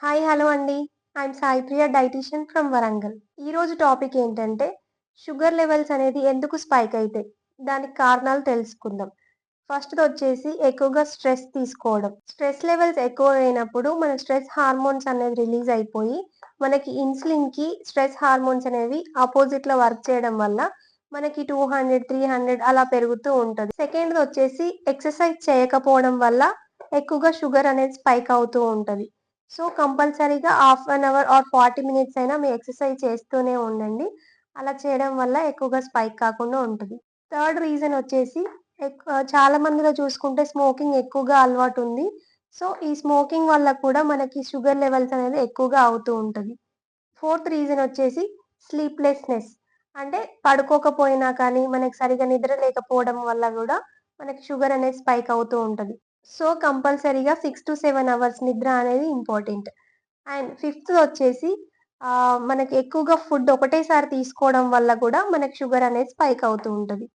Hi hello అండి. I'm Saipriya dietitian from Warangal. ఈరోజు topic ఏంటంటే షుగర్ లెవెల్స్ అనేది ఎందుకు స్పైక్ అయితాయి? దానికి కారణాలు తెలుసుకుందాం. ఫస్ట్‌దొచ్చేసి ఎక్కువగా స్ట్రెస్ తీసుకోవడం. స్ట్రెస్ లెవెల్స్ ఎక్కువైనప్పుడు మన స్ట్రెస్ హార్మోన్స్ అనేది రిలీజ్ అయిపోయి, మనకి ఇన్సులిన్‌కి స్ట్రెస్ హార్మోన్స్ అనేవి అపోజిట్‌లో వర్క్ చేయడం వల్ల మనకి 200, 300 అలా పెరుగుతూ ఉంటది. సెకండ్‌దొచ్చేసి ఎక్సర్సైజ్ చేయకపోవడం వల్ల ఎక్కువగా షుగర్ అనేది స్పైక్ అవుతూ ఉంటది. సో, కంపల్సరీగా half an hour or 40 minutes అయినా మీరు ఎక్సర్సైజ్ చేస్తూనే ఉండండి. అలా చేయడం వల్ల ఎక్కువగా స్పైక్ కాకుండా ఉంటది. థర్డ్ రీజన్ వచ్చేసి చాలా మందిలో చూసుకుంటే స్మోకింగ్ ఎక్కువగా అలవాటుంది. సో, ఈ స్మోకింగ్ వల్ల కూడా మనకి షుగర్ లెవెల్స్ అనేది ఎక్కువగా అవుతూ ఉంటది. ఫోర్త్ రీజన్ వచ్చేసి స్లీప్‌లెస్‌నెస్. అంటే పడుకోకపోయినా కానీ, మనకి సరిగ్గా నిద్ర లేకపోవడం వల్ల గూడా మనకి షుగర్ అనేది స్పైక్ అవుతూ ఉంటది. సో, కంపల్సరీగా 6-7 అవర్స్ నిద్ర అనేది ఇంపార్టెంట్. అండ్ ఫిఫ్త్‌దొచ్చేసి మనకి ఎక్కువగా ఫుడ్ ఒకటేసారి తీసుకోవడం వల్ల కూడా మనకి షుగర్ అనేది స్పైక్ అవుతూ ఉంటది.